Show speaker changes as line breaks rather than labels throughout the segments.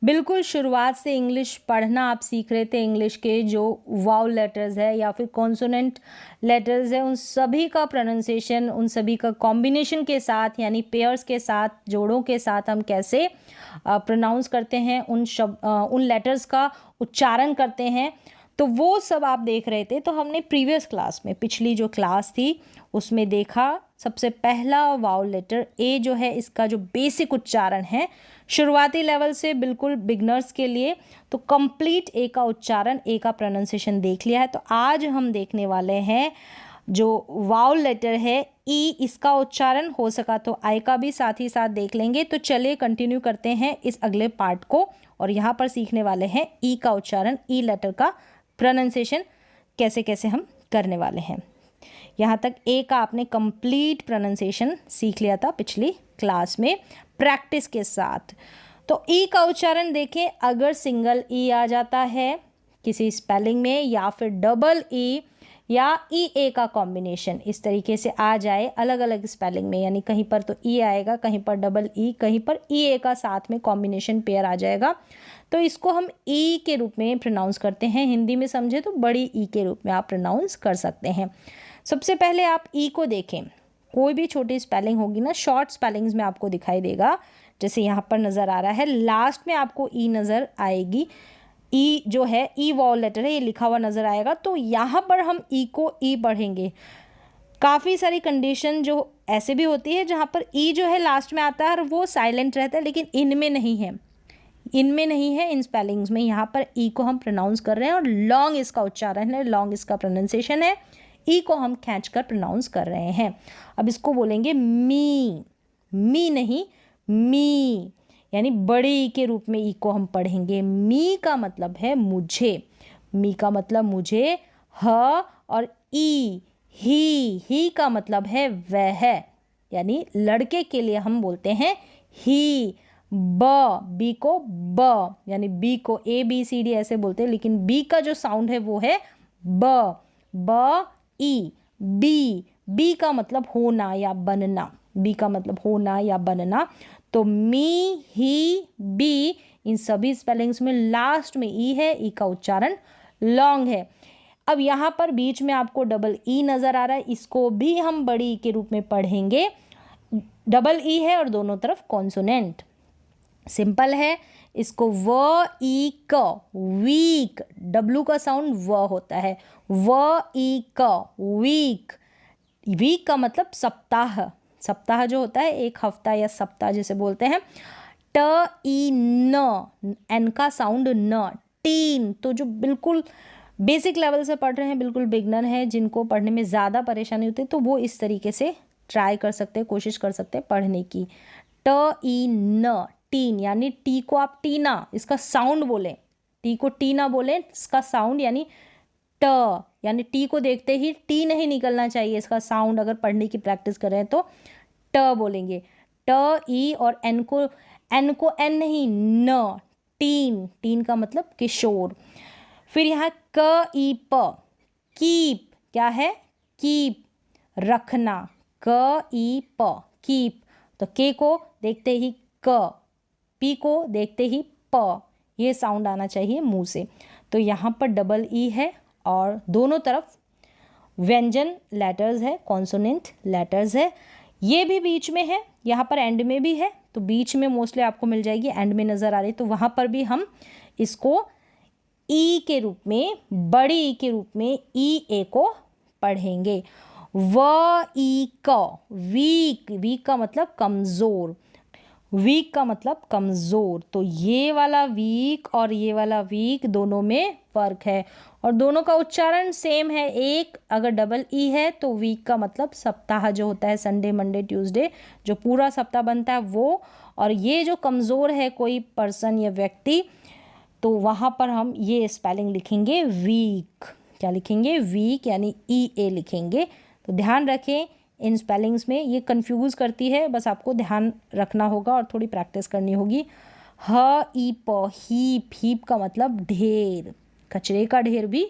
बिल्कुल शुरुआत से इंग्लिश पढ़ना आप सीख रहे थे। इंग्लिश के जो वाउल लेटर्स है या फिर कॉन्सोनेंट लेटर्स है, उन सभी का प्रोनाउंसिएशन, उन सभी का कॉम्बिनेशन के साथ यानी पेयर्स के साथ, जोड़ों के साथ हम कैसे प्रोनाउंस करते हैं, उन लेटर्स का उच्चारण करते हैं, तो वो सब आप देख रहे थे। तो हमने प्रीवियस क्लास में, पिछली जो क्लास थी उसमें देखा, सबसे पहला वाउल लेटर ए जो है, इसका जो बेसिक उच्चारण है शुरुआती लेवल से बिल्कुल बिगनर्स के लिए, तो कंप्लीट ए का उच्चारण, ए का प्रोनाउंसिएशन देख लिया है। तो आज हम देखने वाले हैं जो वाउल लेटर है ई, इसका उच्चारण, हो सका तो आई का भी साथ ही साथ देख लेंगे। तो चलिए कंटिन्यू करते हैं इस अगले पार्ट को, और यहाँ पर सीखने वाले हैं ई का उच्चारण, ई लेटर का प्रोनाउंसिएशन कैसे कैसे हम करने वाले हैं। यहाँ तक ए का आपने कंप्लीट प्रोनाउंसिएशन सीख लिया था पिछली क्लास में प्रैक्टिस के साथ। तो ई का उच्चारण देखें, अगर सिंगल ई आ जाता है किसी स्पेलिंग में, या फिर डबल ई या ई ए का कॉम्बिनेशन इस तरीके से आ जाए अलग अलग स्पेलिंग में, यानी कहीं पर तो ई आएगा, कहीं पर डबल ई, कहीं पर ई ए का साथ में कॉम्बिनेशन पेयर आ जाएगा, तो इसको हम ई के रूप में प्रोनाउंस करते हैं। हिंदी में समझे तो बड़ी ई के रूप में आप प्रोनाउंस कर सकते हैं। सबसे पहले आप ई को देखें, कोई भी छोटी स्पेलिंग होगी ना, शॉर्ट स्पेलिंग्स में आपको दिखाई देगा, जैसे यहाँ पर नज़र आ रहा है, लास्ट में आपको ई नज़र आएगी। ई जो है, ई वॉल लेटर है, ये लिखा हुआ नज़र आएगा, तो यहाँ पर हम ई को ई पढ़ेंगे। काफ़ी सारी कंडीशन जो ऐसे भी होती है जहाँ पर ई जो है लास्ट में आता है और वो साइलेंट रहता है, लेकिन इनमें नहीं है, इनमें नहीं है, इन स्पेलिंग्स में। यहाँ पर ई को हम प्रोनाउंस कर रहे हैं और लॉन्ग इसका उच्चारण है, लॉन्ग इसका प्रोनाउंसिएशन है, ई को हम खींच कर प्रोनाउंस कर रहे हैं। अब इसको बोलेंगे मी, मी नहीं मी, यानी बड़े ई के रूप में ई को हम पढ़ेंगे। मी का मतलब है मुझे, मी का मतलब मुझे, ह और ई, ही का मतलब है वह, यानी लड़के के लिए हम बोलते हैं ही। बी को ब, यानी बी को ए बी सी डी ऐसे बोलते हैं, लेकिन बी का जो साउंड है वो है ब ई। बी का मतलब होना या बनना, बी का मतलब होना या बनना। तो मी, ही, बी, इन सभी स्पेलिंग्स में लास्ट में ई है, ई का उच्चारण लॉन्ग है। अब यहाँ पर बीच में आपको डबल ई नज़र आ रहा है, इसको भी हम बड़ी ई के रूप में पढ़ेंगे। डबल ई है और दोनों तरफ कॉन्सोनेंट, सिंपल है। इसको व ई क, वीक, डब्लू का साउंड व होता है, व ई क, वीक। वीक का मतलब सप्ताह, सप्ताह जो होता है एक हफ्ता या सप्ताह जिसे बोलते हैं। ट ई न, एन का साउंड न, टीन। तो जो बिल्कुल बेसिक लेवल से पढ़ रहे हैं, बिल्कुल बिगनर हैं, जिनको पढ़ने में ज़्यादा परेशानी होती है, तो वो इस तरीके से ट्राई कर सकते हैं, कोशिश कर सकते हैं पढ़ने की। ट ई न, टीन, यानी टी को आप टीना, इसका साउंड बोलें, टी को टीना बोलें, इसका साउंड यानी ट, यानी टी को देखते ही टी नहीं निकलना चाहिए इसका साउंड। अगर पढ़ने की प्रैक्टिस कर रहे हैं तो ट बोलेंगे, ट ई, और एन को एन नहीं, न, टीन, टीन का मतलब किशोर। फिर यहाँ क ई प, कीप, क्या है, कीप, रखना, क ई प, कीप। तो के को देखते ही क, पी को देखते ही प, ये साउंड आना चाहिए मुंह से। तो यहाँ पर डबल ई है और दोनों तरफ व्यंजन लेटर्स है, कॉन्सोनेंट लेटर्स है। ये भी बीच में है, यहाँ पर एंड में भी है, तो बीच में मोस्टली आपको मिल जाएगी, एंड में नज़र आ रही, तो वहाँ पर भी हम इसको ई के रूप में, बड़ी ई के रूप में ई ए को पढ़ेंगे। व ई क, वीक, वीक का मतलब कमज़ोर, वीक का मतलब कमज़ोर। तो ये वाला वीक और ये वाला वीक दोनों में फ़र्क है और दोनों का उच्चारण सेम है। एक अगर डबल ई है तो वीक का मतलब सप्ताह जो होता है, संडे मंडे ट्यूसडे जो पूरा सप्ताह बनता है वो, और ये जो कमज़ोर है कोई पर्सन या व्यक्ति, तो वहाँ पर हम ये स्पेलिंग लिखेंगे वीक। क्या लिखेंगे, वीक, यानी ई ए लिखेंगे। तो ध्यान रखें इन स्पेलिंग्स में, ये कंफ्यूज करती है, बस आपको ध्यान रखना होगा और थोड़ी प्रैक्टिस करनी होगी। ह ई प, हीप, हीप का मतलब ढेर, कचरे का ढेर भी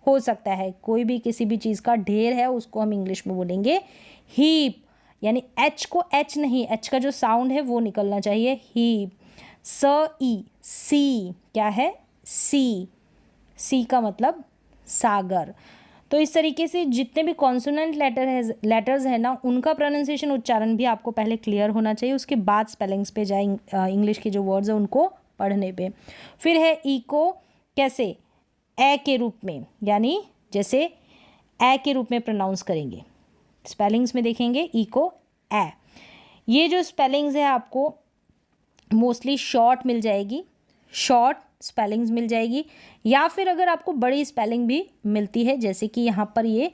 हो सकता है, कोई भी किसी भी चीज़ का ढेर है उसको हम इंग्लिश में बोलेंगे हीप, यानी एच को एच नहीं, एच का जो साउंड है वो निकलना चाहिए, हीप। स ई, सी क्या है, सी, सी का मतलब सागर। तो इस तरीके से जितने भी कॉन्सोनेंट लेटर्स है ना, उनका प्रोनाउंसिएशन, उच्चारण भी आपको पहले क्लियर होना चाहिए, उसके बाद स्पेलिंग्स पे जाए इंग्लिश के जो वर्ड्स हैं उनको पढ़ने पे। फिर है ई को कैसे, ए के रूप में, यानी जैसे ए के रूप में प्रोनाउंस करेंगे। स्पेलिंग्स में देखेंगे ई को ए। ये जो स्पेलिंग्स है आपको मोस्टली शॉर्ट मिल जाएगी, शॉर्ट स्पेलिंग्स मिल जाएगी, या फिर अगर आपको बड़ी स्पेलिंग भी मिलती है, जैसे कि यहाँ पर ये,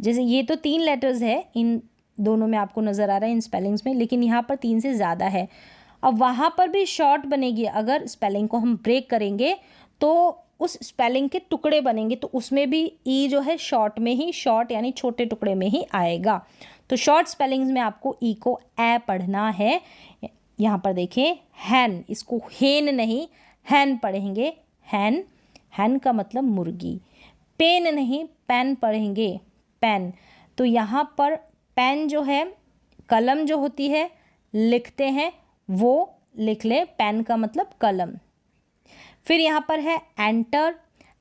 जैसे ये तो 3 लेटर्स है इन दोनों में आपको नज़र आ रहा है इन स्पेलिंग्स में, लेकिन यहाँ पर 3 से ज़्यादा है। अब वहाँ पर भी शॉर्ट बनेगी, अगर स्पेलिंग को हम ब्रेक करेंगे तो उस स्पेलिंग के टुकड़े बनेंगे, तो उसमें भी ई जो है शॉर्ट में ही, शॉर्ट यानी छोटे टुकड़े में ही आएगा। तो शॉर्ट स्पेलिंग्स में आपको ई को ए पढ़ना है। यहाँ पर देखिए हैन, इसको हेन नहीं हैन पढ़ेंगे, हैन, हैन का मतलब मुर्गी। पेन नहीं पेन पढ़ेंगे, पेन। तो यहाँ पर पेन जो है, कलम जो होती है लिखते हैं, वो लिख ले, पेन का मतलब कलम। फिर यहाँ पर है एंटर,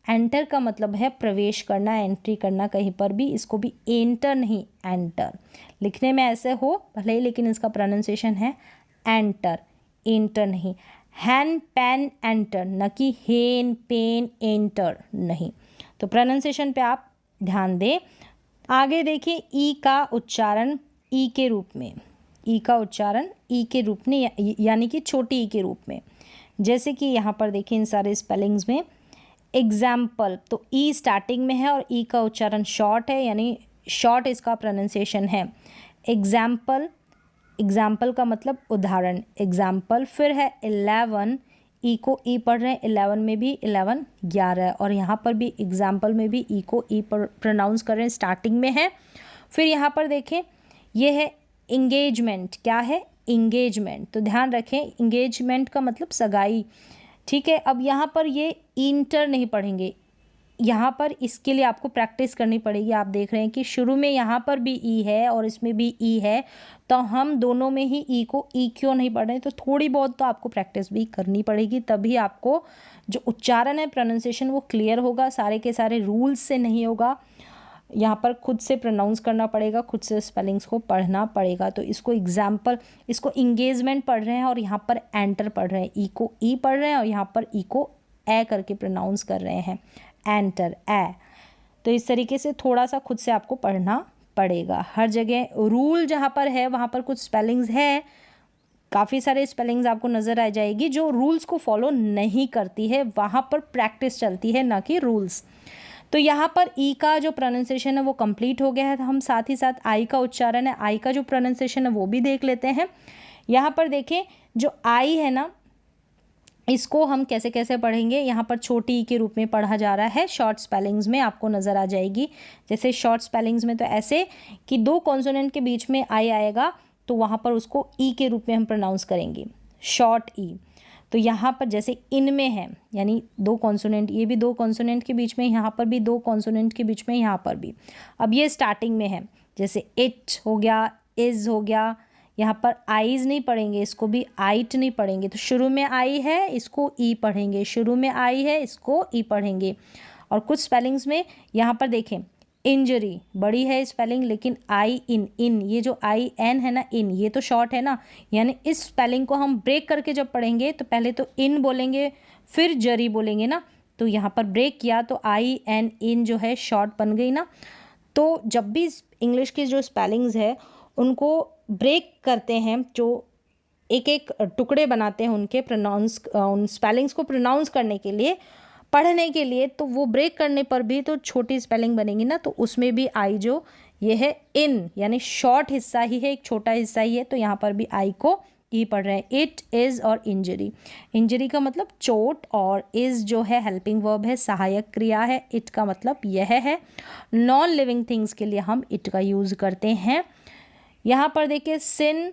एंटर का मतलब है प्रवेश करना, एंट्री करना कहीं पर भी, इसको भी एंटर नहीं एंटर, लिखने में ऐसे हो भले ही, लेकिन इसका प्रोनाउंसिएशन है एंटर, एंटर नहीं। हैन पेन एंटर, न कि हेन पेन एंटर नहीं। तो प्रोनाउंसिएशन पे आप ध्यान दें। आगे देखिए ई का उच्चारण ई के रूप में, ई का उच्चारण ई के रूप में, यानी कि छोटी ई के रूप में। जैसे कि यहाँ पर देखिए इन सारे स्पेलिंग्स में एग्जाम्पल, तो ई स्टार्टिंग में है और ई का उच्चारण शॉर्ट है, यानी शॉर्ट इसका प्रोनाउंसिएशन है। एग्जाम्पल, एग्जाम्पल का मतलब उदाहरण, एग्जाम्पल। फिर है 11, ई को ई पढ़ रहे हैं, 11 में भी 11 11, और यहाँ पर भी एग्जाम्पल में भी ई को ई प्रोनाउंस कर रहे हैं, स्टार्टिंग में है। फिर यहाँ पर देखें ये है इंगेजमेंट, क्या है इंगेजमेंट, तो ध्यान रखें इंगेजमेंट का मतलब सगाई, ठीक है। अब यहाँ पर ये इंटर नहीं पढ़ेंगे, यहाँ पर इसके लिए आपको प्रैक्टिस करनी पड़ेगी। आप देख रहे हैं कि शुरू में यहाँ पर भी ई है और इसमें भी ई है, तो हम दोनों में ही ई को ई क्यों नहीं पढ़ रहे, तो थोड़ी बहुत तो आपको प्रैक्टिस भी करनी पड़ेगी, तभी आपको जो उच्चारण है प्रोनाउंसिएशन वो क्लियर होगा, सारे के सारे रूल्स से नहीं होगा। यहाँ पर खुद से प्रोनाउंस करना पड़ेगा, खुद से स्पेलिंग्स को पढ़ना पड़ेगा। तो इसको एग्जाम्पल, इसको इंगेजमेंट पढ़ रहे हैं और यहाँ पर एंटर पढ़ रहे हैं, ई को ई पढ़ रहे हैं और यहाँ पर ई को ए करके प्रोनाउंस कर रहे हैं, एंटर ए। तो इस तरीके से थोड़ा सा खुद से आपको पढ़ना पड़ेगा। हर जगह रूल जहाँ पर है वहाँ पर कुछ स्पेलिंग्स है, काफ़ी सारे स्पेलिंग्स आपको नज़र आ जाएगी जो रूल्स को फॉलो नहीं करती है, वहाँ पर प्रैक्टिस चलती है ना कि रूल्स। तो यहाँ पर ई का जो प्रोनाउंसिएशन है वो कंप्लीट हो गया है, तो हम साथ ही साथ आई का उच्चारण है, आई का जो प्रोनाउंसिएशन है वो भी देख लेते हैं। यहाँ पर देखें जो आई है ना, इसको हम कैसे कैसे पढ़ेंगे, यहाँ पर छोटी ई के रूप में पढ़ा जा रहा है, शॉर्ट स्पेलिंग्स में आपको नज़र आ जाएगी। जैसे शॉर्ट स्पेलिंग्स में तो ऐसे कि 2 कॉन्सोनेंट के बीच में आई आएगा, तो वहाँ पर उसको ई के रूप में हम प्रोनाउंस करेंगे, शॉर्ट ई। तो यहाँ पर जैसे इन में है, यानी 2 कॉन्सोनेंट, ये भी 2 कॉन्सोनेंट के बीच में, यहाँ पर भी 2 कॉन्सोनेंट के बीच में, यहाँ पर भी। अब ये स्टार्टिंग में है, जैसे इट हो गया, इज़ हो गया, यहाँ पर आईज नहीं पढ़ेंगे, इसको भी आइट नहीं पढ़ेंगे। तो शुरू में आई है, इसको ई पढ़ेंगे, शुरू में आई है, इसको ई पढ़ेंगे। और कुछ स्पेलिंग्स में यहाँ पर देखें, इंजरी बड़ी है स्पेलिंग, लेकिन आई इन, इन ये जो आई एन है ना, इन ये तो शॉर्ट है ना, यानी इस स्पेलिंग को हम ब्रेक करके जब पढ़ेंगे तो पहले तो इन बोलेंगे फिर जरी बोलेंगे ना, तो यहाँ पर ब्रेक किया तो आई एन इन जो है शॉर्ट बन गई ना। तो जब भी इंग्लिश की जो स्पेलिंग्स है उनको ब्रेक करते हैं, जो एक एक टुकड़े बनाते हैं उनके प्रोनाउंस, उन स्पेलिंग्स को प्रोनाउंस करने के लिए, पढ़ने के लिए, तो वो ब्रेक करने पर भी तो छोटी स्पेलिंग बनेगी ना, तो उसमें भी आई जो ये है इन, यानी शॉर्ट हिस्सा ही है, एक छोटा हिस्सा ही है, तो यहाँ पर भी आई को ई पढ़ रहे हैं। इट इज़ और इंजरी, इंजरी का मतलब चोट, और इज़ जो है हेल्पिंग वर्ब है, सहायक क्रिया है। इट का मतलब यह है। नॉन लिविंग थिंग्स के लिए हम इट का यूज़ करते हैं। यहाँ पर देखिए सिन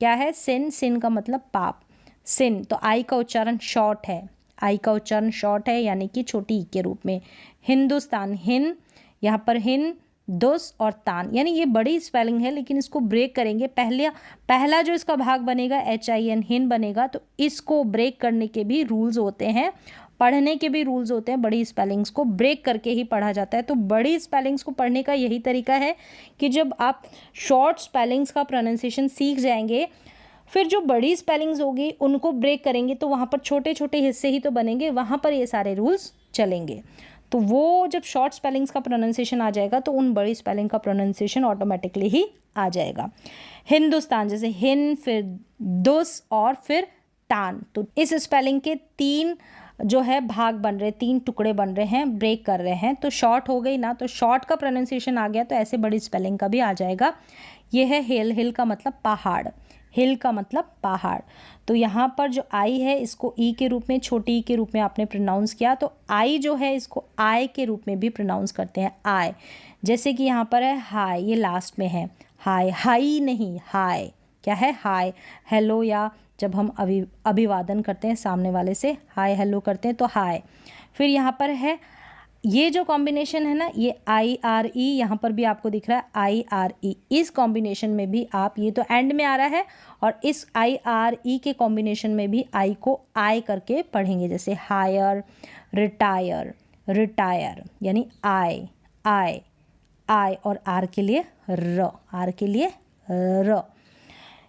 क्या है, सिन, सिन का मतलब पाप, सिन। तो आई का उच्चारण शॉर्ट है, आई का उच्चारण शॉर्ट है, यानी कि छोटी ई के रूप में। हिंदुस्तान, हिन, यहाँ पर हिन दुस और तान, यानी ये बड़ी स्पेलिंग है लेकिन इसको ब्रेक करेंगे। पहला जो इसका भाग बनेगा HIN हिन बनेगा, तो इसको ब्रेक करने के भी रूल्स होते हैं, पढ़ने के भी रूल्स होते हैं। बड़ी स्पेलिंग्स को ब्रेक करके ही पढ़ा जाता है। तो बड़ी स्पेलिंग्स को पढ़ने का यही तरीका है कि जब आप शॉर्ट स्पेलिंग्स का प्रोनाउंसिएशन सीख जाएंगे, फिर जो बड़ी स्पेलिंग्स होगी उनको ब्रेक करेंगे, तो वहाँ पर छोटे छोटे हिस्से ही तो बनेंगे, वहाँ पर ये सारे रूल्स चलेंगे। तो वो जब शॉर्ट स्पेलिंग्स का प्रोनाउंसिएशन आ जाएगा तो उन बड़ी स्पेलिंग का प्रोनाउंसिएशन ऑटोमेटिकली ही आ जाएगा। हिंदुस्तान, जैसे हिन, फिर दुस और फिर तान। तो इस स्पेलिंग के 3 जो है भाग बन रहे, 3 टुकड़े बन रहे हैं, ब्रेक कर रहे हैं। तो शॉर्ट हो गई ना, तो शॉर्ट का प्रोनाउंसिएशन आ गया, तो ऐसे बड़ी स्पेलिंग का भी आ जाएगा। ये है हिल, हिल का मतलब पहाड़, हिल का मतलब पहाड़। तो यहाँ पर जो आई है इसको ई के रूप में, छोटी ई के रूप में आपने प्रोनाउंस किया, तो आई जो है इसको आय के रूप में भी प्रोनाउंस करते हैं, आय। जैसे कि यहाँ पर है हाय, ये लास्ट में है हाय, हाई नहीं हाय, क्या है हाय, हेलो, या जब हम अभिवादन करते हैं सामने वाले से, हाय हेलो करते हैं तो हाय। फिर यहाँ पर है ये जो कॉम्बिनेशन है ना, ये IRE, यहाँ पर भी आपको दिख रहा है IRE, इस कॉम्बिनेशन में भी आप, ये तो एंड में आ रहा है, और इस IRE के कॉम्बिनेशन में भी आई को आय करके पढ़ेंगे, जैसे हायर, रिटायर, रिटायर, यानी आय, आय, आय, और आर के लिए र, आर के लिए र,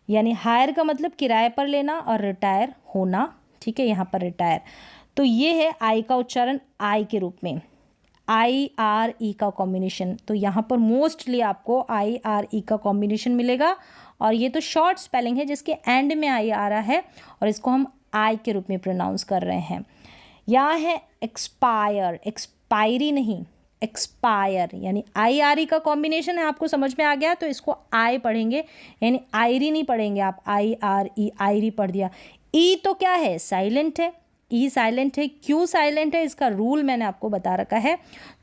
यानी हायर का मतलब किराए पर लेना और रिटायर होना, ठीक है, यहाँ पर रिटायर। तो ये है आई का उच्चारण आई के रूप में, IRE का कॉम्बिनेशन। तो यहाँ पर मोस्टली आपको IRE का कॉम्बिनेशन मिलेगा, और ये तो शॉर्ट स्पेलिंग है जिसके एंड में आई आ रहा है, और इसको हम आई के रूप में प्रोनाउंस कर रहे हैं। यहाँ है एक्सपायर, एक्सपायरी नहीं, एक्सपायर, यानी IRE का कॉम्बिनेशन है, आपको समझ में आ गया। तो इसको आई पढ़ेंगे, यानी आयरी नहीं पढ़ेंगे आप, IRE, आयरी पढ़ दिया। ई तो क्या है, साइलेंट है, ई साइलेंट है। क्यों साइलेंट है, इसका रूल मैंने आपको बता रखा है।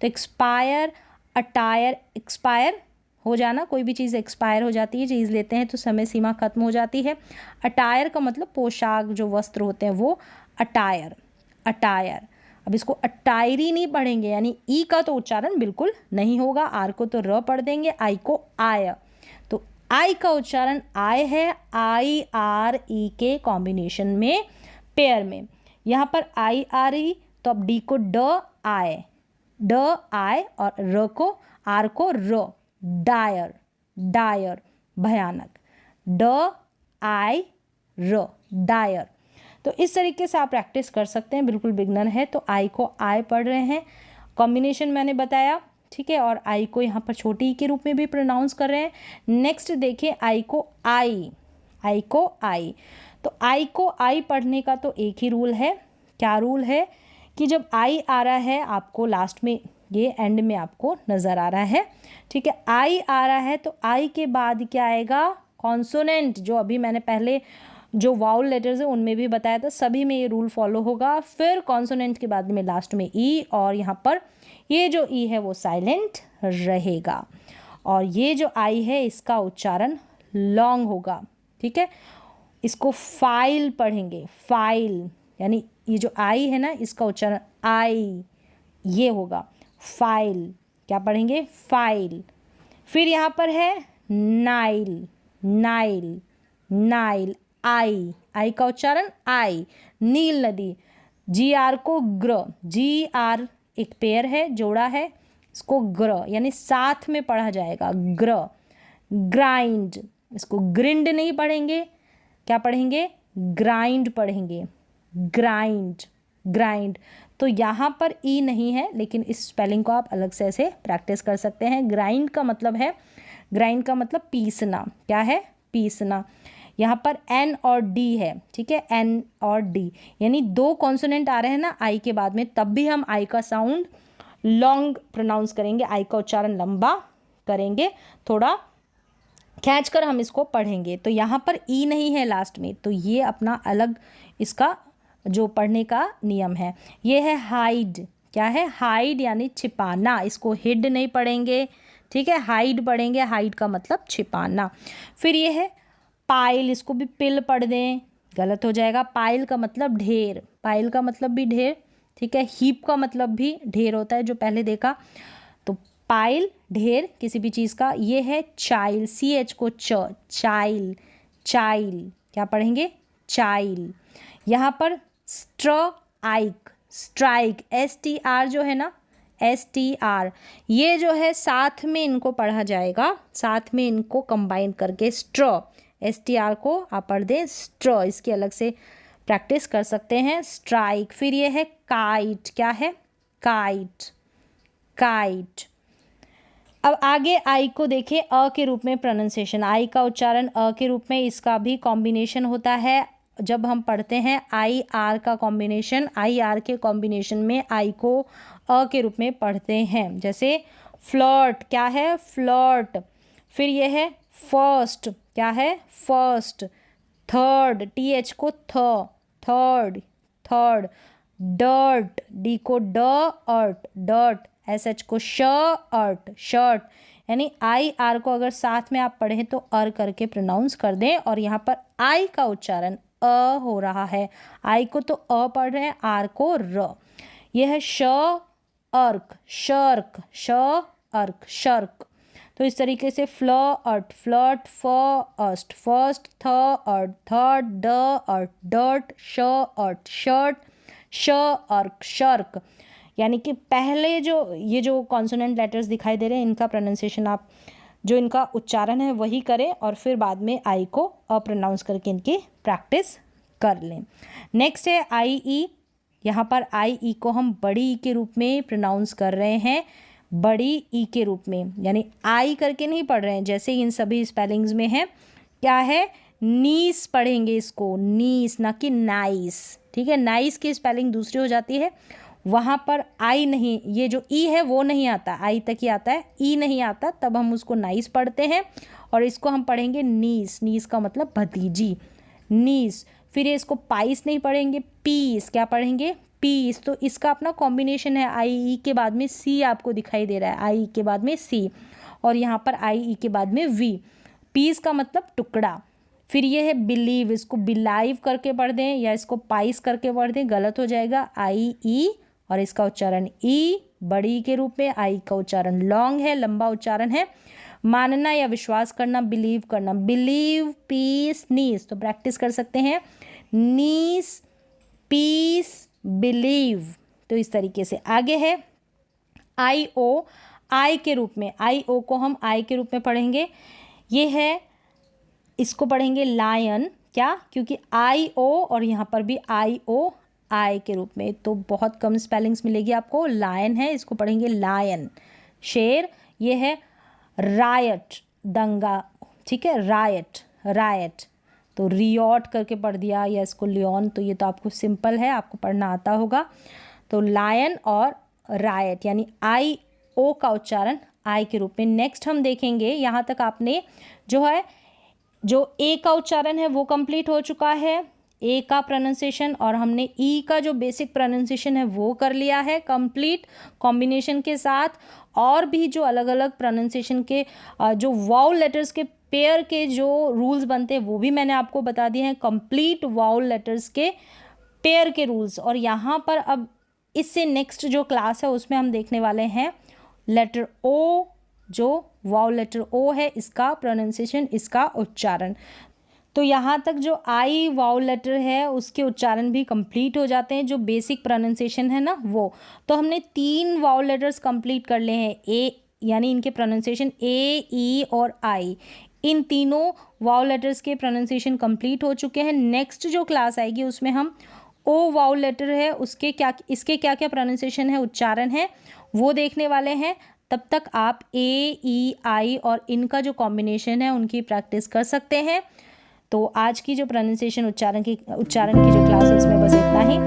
तो एक्सपायर, अटायर, एक्सपायर हो जाना, कोई भी चीज़ एक्सपायर हो जाती है, चीज़ लेते हैं तो समय सीमा खत्म हो जाती है। अटायर का मतलब पोशाक, जो वस्त्र होते हैं वो अटायर, अटायर। अब इसको अटायरी नहीं पढ़ेंगे, यानी ई का तो उच्चारण बिल्कुल नहीं होगा, आर को तो र पढ़ देंगे, आई को आय। तो आई का उच्चारण आय है, IRE के कॉम्बिनेशन में, पेयर में। यहाँ पर IRE, तो अब डी को ड आय, ड आय, और र को, आर को र, डायर, डायर, भयानक, ड आय र, डायर। तो इस तरीके से आप प्रैक्टिस कर सकते हैं, बिल्कुल बिगनर है तो आई को आय पढ़ रहे हैं, कॉम्बिनेशन मैंने बताया, ठीक है, और आई को यहाँ पर छोटी ई के रूप में भी प्रोनाउंस कर रहे हैं। नेक्स्ट देखिए आई को आई, आई को आई। तो आई को आई पढ़ने का तो एक ही रूल है, क्या रूल है कि जब आई आ रहा है आपको लास्ट में, ये एंड में आपको नज़र आ रहा है, ठीक है, आई आ रहा है, तो आई के बाद क्या आएगा, कॉन्सोनेंट, जो अभी मैंने पहले जो वाउल लेटर्स है उनमें भी बताया था, सभी में ये रूल फॉलो होगा। फिर कॉन्सोनेंट के बाद में लास्ट में ई, और यहाँ पर ये जो ई है वो साइलेंट रहेगा, और ये जो आई है इसका उच्चारण लॉन्ग होगा, ठीक है। इसको फाइल पढ़ेंगे, फाइल, यानी ये जो आई है ना इसका उच्चारण आई ये होगा, फाइल, क्या पढ़ेंगे, फाइल। फिर यहाँ पर है नाइल, नाइल, नाइल, आई, आई का उच्चारण आई, नील नदी, GR को ग्र, GR एक पेयर है, जोड़ा है, इसको ग्र यानी साथ में पढ़ा जाएगा, ग्र। ग्राइंड, इसको ग्रिंड नहीं पढ़ेंगे, क्या पढ़ेंगे, ग्राइंड पढ़ेंगे, ग्राइंड, ग्राइंड। तो यहाँ पर ई नहीं है, लेकिन इस स्पेलिंग को आप अलग से ऐसे प्रैक्टिस कर सकते हैं। ग्राइंड का मतलब है, ग्राइंड का मतलब पीसना, क्या है, पीसना। यहाँ पर N और D है, ठीक है, N और D, यानी 2 कॉन्सोनेंट आ रहे हैं ना आई के बाद में, तब भी हम आई का साउंड लॉन्ग प्रोनाउंस करेंगे, आई का उच्चारण लंबा करेंगे, थोड़ा खींच कर हम इसको पढ़ेंगे। तो यहाँ पर ई नहीं है लास्ट में, तो ये अपना अलग इसका जो पढ़ने का नियम है। ये है हाइड, क्या है, हाइड यानी छिपाना, इसको हिड नहीं पढ़ेंगे, ठीक है, हाइड पढ़ेंगे, हाइड का मतलब छिपाना। फिर ये है पाइल, इसको भी पिल पढ़ दें, गलत हो जाएगा। पाइल का मतलब ढेर, पाइल का मतलब भी ढेर, ठीक है। हीप का मतलब भी ढेर होता है, जो पहले देखा। तो पाइल ढेर किसी भी चीज़ का, ये है चाइल्ड, सी एच को च, चाइल्ड, चाइल्ड क्या पढ़ेंगे, चाइल्ड। यहाँ पर strike, strike, S T R जो है ना, एस टी आर, ये जो है साथ में इनको पढ़ा जाएगा, साथ में इनको कंबाइन करके स्ट्रॉ, एस टी आर को आप पढ़ दें स्ट्रॉ, इसकी अलग से प्रैक्टिस कर सकते हैं, स्ट्राइक। फिर ये है काइट, क्या है, काइट, काइट। अब आगे आई को देखिए, अ के रूप में प्रोनाउंसिएशन, आई का उच्चारण अ के रूप में, इसका भी कॉम्बिनेशन होता है। जब हम पढ़ते हैं आई आर का कॉम्बिनेशन, आई आर के कॉम्बिनेशन में आई को अ के रूप में पढ़ते हैं, जैसे फ्लर्ट, क्या है, फ्लर्ट। फिर ये है फर्स्ट, क्या है, फर्स्ट। थर्ड, टी एच को थ, थर्ड, थर्ड। डर्ट, डी को ड, अर्ट, डर्ट। एस एच को श, अर्ट, शर्ट। यानी आई आर को अगर साथ में आप पढ़ें तो अर करके प्रोनाउंस कर दें, और यहाँ पर आई का उच्चारण अ हो रहा है, आई को तो अ पढ़ रहे हैं, आर को र। यह है श अर्क, शर्क, श अर्क, शर्क। तो इस तरीके से flirt, flirt, first, first, third, third, dirt, dirt, shirt, shirt, श अर्क, शर्क। यानी कि पहले जो ये जो कॉन्सोनेंट लेटर्स दिखाई दे रहे हैं, इनका प्रोनाउंसिएशन आप जो इनका उच्चारण है वही करें, और फिर बाद में आई को अप्रोनाउंस करके इनकी प्रैक्टिस कर लें। नेक्स्ट है आई ई। यहाँ पर आई ई को हम बड़ी ई के रूप में प्रोनाउंस कर रहे हैं, बड़ी ई के रूप में, यानी आई करके नहीं पढ़ रहे हैं जैसे इन सभी स्पेलिंग्स में है। क्या है, नीस पढ़ेंगे इसको, नीस, ना कि नाइस, ठीक है। नाइस की स्पेलिंग दूसरी हो जाती है, वहाँ पर आई नहीं, ये जो ई है वो नहीं आता, आई तक ही आता है, ई नहीं आता, तब हम उसको नाइस पढ़ते हैं, और इसको हम पढ़ेंगे नीस, नीस का मतलब भतीजी, नीस। फिर इसको पाइस नहीं पढ़ेंगे, पीस, क्या पढ़ेंगे, पीस। तो इसका अपना कॉम्बिनेशन है, आई ई के बाद में सी आपको दिखाई दे रहा है, आई के बाद में सी, और यहाँ पर आई ई के बाद में वी। पीस का मतलब टुकड़ा। फिर ये है बिलीव, इसको बिलाइव करके पढ़ दें या इसको पाइस करके पढ़ दें, गलत हो जाएगा, आई ई, और इसका उच्चारण ई, बड़ी के रूप में। आई का उच्चारण लॉन्ग है, लंबा उच्चारण है। मानना या विश्वास करना, बिलीव करना, बिलीव, पीस, नीस। तो प्रैक्टिस कर सकते हैं, नीस, पीस, बिलीव। तो इस तरीके से आगे है आई ओ, आई के रूप में, आई ओ को हम आई के रूप में पढ़ेंगे। ये है, इसको पढ़ेंगे लायन, क्या, क्योंकि आई ओ और यहाँ पर भी आई ओ, आई के रूप में, तो बहुत कम स्पेलिंग्स मिलेगी आपको। लायन है, इसको पढ़ेंगे लायन, शेर। ये है रायट, दंगा, ठीक है, रायट, रायट। तो रियॉट करके पढ़ दिया, या इसको लियोन, तो ये तो आपको सिंपल है, आपको पढ़ना आता होगा। तो लायन और रायट, यानी आई ओ का उच्चारण आई के रूप में। नेक्स्ट हम देखेंगे, यहाँ तक आपने जो है, जो ए का उच्चारण है वो कंप्लीट हो चुका है, ए का प्रोनाउंसिएशन, और हमने ई का जो बेसिक प्रोनाउंसिएशन है वो कर लिया है कंप्लीट कॉम्बिनेशन के साथ। और भी जो अलग अलग प्रोनाउंसिएशन के जो वाउल लेटर्स के पेयर के जो रूल्स बनते हैं वो भी मैंने आपको बता दिए हैं, कंप्लीट वाउल लेटर्स के पेयर के रूल्स। और यहाँ पर अब इससे नेक्स्ट जो क्लास है उसमें हम देखने वाले हैं लेटर ओ, जो वाउल लेटर ओ है, इसका प्रोनाउंसिएशन, इसका उच्चारण। तो यहाँ तक जो आई वाउल लेटर है उसके उच्चारण भी कंप्लीट हो जाते हैं, जो बेसिक प्रोनाउंसिएशन है ना वो। तो हमने 3 वाउल लेटर्स कंप्लीट कर ले हैं, ए यानी इनके प्रोनाउंसिएशन ए, ई और आई, इन तीनों वाउल लेटर्स के प्रोनाउंसिएशन कंप्लीट हो चुके हैं। नेक्स्ट जो क्लास आएगी उसमें हम ओ वाउल लेटर है उसके क्या, इसके क्या क्या प्रोनाउंसिएशन है, उच्चारण है, वो देखने वाले हैं। तब तक आप ए, ई, आई और इनका जो कॉम्बिनेशन है उनकी प्रैक्टिस कर सकते हैं। तो आज की जो प्रोनाउंसिएशन उच्चारण की जो क्लास है इसमें बस इतना ही।